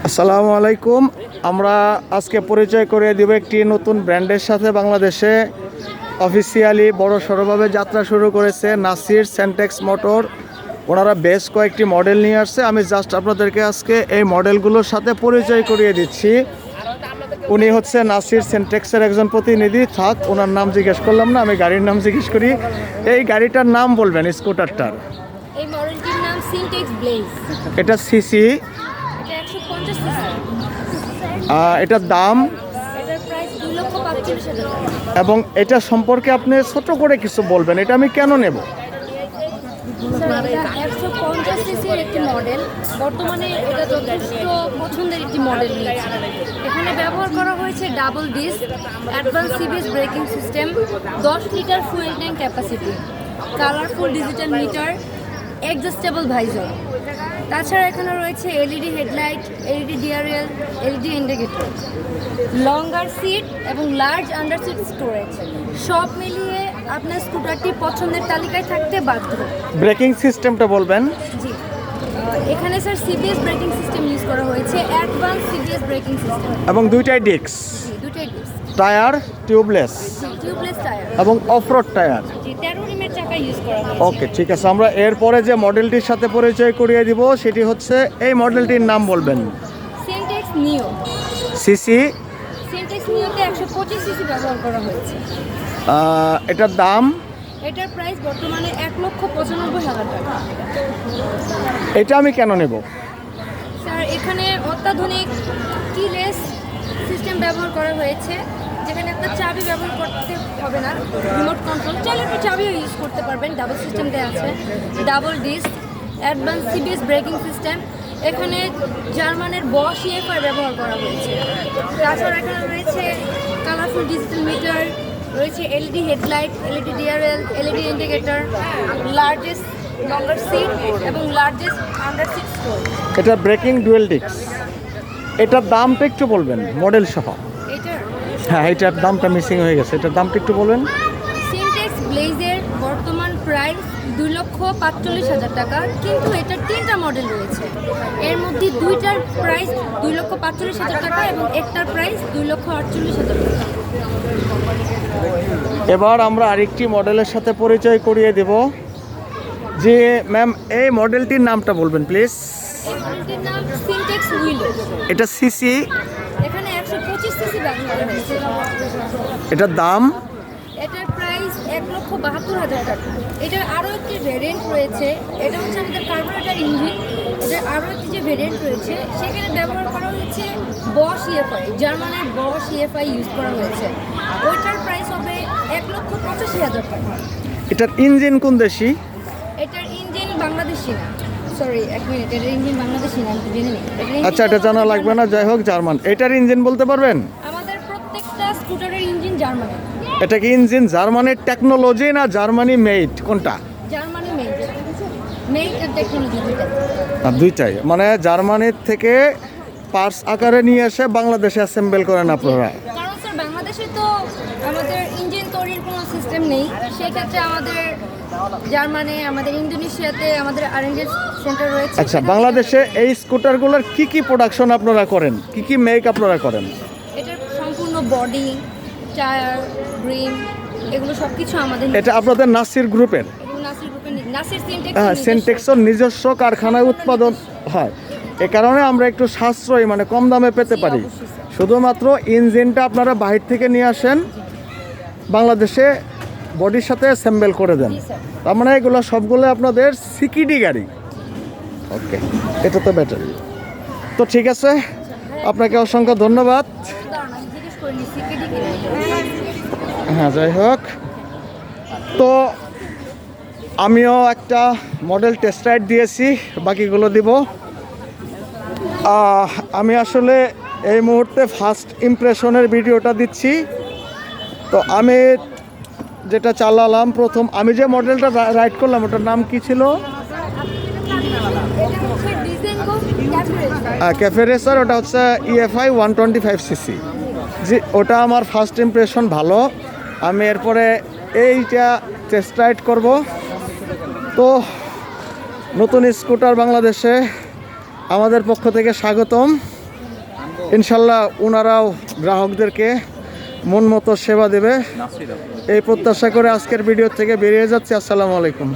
আসসালামু আলাইকুম। আমরা আজকে পরিচয় করে দেব একটি নতুন ব্র্যান্ডের সাথে। বাংলাদেশে অফিসিয়ালি বড় সড়োভাবে যাত্রা শুরু করেছে নাসির সেন্টেক্স মোটর। ওনারা বেশ কয়েকটি মডেল নিয়ে আসছে। আমি জাস্ট আপনাদেরকে আজকে এই মডেলগুলোর সাথে পরিচয় করিয়ে দিচ্ছি। উনি হচ্ছে নাসির সেন্টেক্সের একজন প্রতিনিধি। থাক, ওনার নাম জিজ্ঞেস করলাম না, আমি গাড়ির নাম জিজ্ঞেস করি। এই গাড়িটার নাম বলবেন, স্কুটারটার। এই মডেলটির নাম সিনটেক্স ব্লেজ। এটা সিসি, এটা 150 সিসি। এটার দাম, এটার প্রাইস 2,45,000 টাকা। এবং এটা সম্পর্কে আপনি ছোট করে কিছু বলবেন, এটা আমি কেন নেব? স্যার, এটা 150 সিসির একটি মডেল। বর্তমানে এটা যথেষ্ট পছন্দের একটি মডেল নিয়েছে। এখানে ব্যবহার করা হয়েছে double disc, advance CBS braking system, 10 litre fuel tank capacity, colourful digital meter, adjustable visor. তাছাড়া এখানে রয়েছে LED headlight, LED DRL, LED indicator, longer seat এবং লার্জ আন্ডার সিট স্টোরেজ। সব মিলিয়ে আপনার স্কুটারটি পছন্দের তালিকায় থাকতে বাধ্য। ব্রেকিং সিস্টেমটা বলবেন। জি, এখানে sir CBS braking system use করা হয়েছে, অ্যাডভান্স সিবিএস ব্রেকিং সিস্টেম। এবং দুইটাই ডিস্ক, দুটোই disc, tyre tubeless tubeless tyre এবং অফরোড টায়ার। 13 রিমের চাকা ইউজ করা হয়েছে। ওকে, ঠিক আছে। আমরা এরপরে যে মডেলটির সাথে পরিচয় করিয়ে দিব সেটি হচ্ছে, এই মডেলটির নাম বলবেন। সিনটেক্স নিও। সিসি, সিনটেক্স নিওতে 125 সিসি ব্যবহার করা হয়েছে। এটার দাম, এটার প্রাইস বর্তমানে 1,95,000 টাকা। এটা আমি কেন নেব? স্যার, এখানে অত্যাধুনিক কিলেস সিস্টেম ব্যবহার করা হয়েছে, যেখানে আপনার চাবি ব্যবহার করতে হবে না, রিমোট কন্ট্রোল। চাইলে আপনি চাবিও ইউজ করতে পারবেন। ডাবল সিস্টেম দেওয়া আছে, double disc, advance CBS braking system. এখানে জার্মানের বশ ইএফআই ব্যবহার করা হয়েছে। তাছাড়া এখানে রয়েছে কালারফুল ডিজিটাল মিটার, রয়েছে LED headlight, LED DRL, LED indicator, largest longer seat এবং লার্জেস্ট আন্ডার সিট স্টোর। এটা ব্রেকিং ডুয়েল ডিস্ক। এটার দামটা একটু বলবেন, মডেল সহ। এটার হ্যাঁ, এটার দামটা মিসিং হয়ে গেছে, এটার দামটা একটু বলবেন। সিনটেক্স ব্লেজের বর্তমান প্রাইস 2,45,000 টাকা, কিন্তু এটার 3টা মডেল রয়েছে। এর মধ্যে দুইটার প্রাইস 2,45,000 টাকা এবং একটার প্রাইস 2,48,000 টাকা। এবার আমরা আরেকটি মডেলের সাথে পরিচয় করিয়ে দেব। যে ম্যাম, এই মডেলটির নামটা বলবেন প্লিজ। এই মডেলটির নাম সিনটেক্স উইলো। এটা সিসি, এখানে 125 সিসি ব্যবহার করা হয়েছে। এটার দাম, এটার প্রাইস 1,72,000 টাকা। এটার আরও একটি ভেরিয়েন্ট রয়েছে, এটা হচ্ছে আমাদের কার্বোরেটর ইঞ্জিন। এটার আরও একটি যে ভেরিয়েন্ট রয়েছে, সেখানে ব্যবহার করা হয়েছে বশ ইএফআই, জার্মানের বশ ইএফআই ইউজ করা হয়েছে। ওইটার প্রাইস হবে 1,85,000 টাকা। এটার ইঞ্জিন কোন দেশি? এটার ইঞ্জিন বাংলাদেশি না, সরি এক মিনিট, এটার ইঞ্জিন বাংলাদেশি না, আমি জেনে নিই। আচ্ছা, এটা জানা লাগবে না, যাই হোক, জার্মান। এটার ইঞ্জিন বলতে পারবেন? আমাদের প্রত্যেকটা স্কুটারের ইঞ্জিন জার্মানি। এটা কি ইঞ্জিন জার্মানির টেকনোলজি না জার্মানি মেড, কোনটা? জার্মানি মেড, মেড এর টেকনোলজি দুইটা। দুইটাই, মানে জার্মানির থেকে পার্টস আকারে নিয়ে এসে বাংলাদেশে অ্যাসেম্বল করেন আপনারা? কারণ স্যার, বাংলাদেশে তো আমাদের ইঞ্জিন তৈরির কোনো সিস্টেম নেই। সেক্ষেত্রে আমাদের জার্মানি, আমাদের ইন্দোনেশিয়াতে আমাদের আরএনডি সেন্টার রয়েছে। আচ্ছা, বাংলাদেশে এই স্কুটারগুলোর কি কি প্রোডাকশন আপনারা করেন, কি কি মেক আপনারা করেন? এটার সম্পূর্ণ বডি, টায়ার, গ্রিম, এগুলো সব কিছু আমাদের। এটা আপনাদের নাসির গ্রুপের? এবং নাসির গ্রুপের, নাসির হ্যাঁ, সিনটেক্সের নিজস্ব কারখানায় উৎপাদন হয়। এ কারণে আমরা একটু সাশ্রয়ী, মানে কম দামে পেতে পারি। শুধুমাত্র ইঞ্জিনটা আপনারা বাহির থেকে নিয়ে আসেন, বাংলাদেশে বডির সাথে অ্যাসেম্বল করে দেন। তার মানে এগুলো সবগুলো আপনাদের সিকিডি গাড়ি। ওকে, এটা তো বেটার। তো ঠিক আছে, আপনাকে অসংখ্য ধন্যবাদ। জিজ্ঞেস করিনি সিকেডি কি। হ্যাঁ, যাই হোক, তো আমিও একটা মডেল টেস্ট রাইড দিয়েছি, বাকিগুলো দিব। আমি আসলে এই মুহূর্তে ফার্স্ট ইমপ্রেশনের ভিডিওটা দিচ্ছি। তো আমি যেটা চালালাম প্রথম, আমি যে মডেলটা রাইড করলাম ওটার নাম কি ছিল? Cafe racer. ওটা হচ্ছে ইএফআই 125 সিসি। জি, ওটা আমার ফার্স্ট ইমপ্রেশন ভালো। আমি এরপরে এইটা টেস্ট রাইড করব। তো নতুন স্কুটার বাংলাদেশে আমাদের পক্ষ থেকে স্বাগতম। ইনশাল্লাহ ওনারাও গ্রাহকদেরকে মন মতো সেবা দেবে এই প্রত্যাশা করে আজকের ভিডিও থেকে বেরিয়ে যাচ্ছে। আসসালামু আলাইকুম।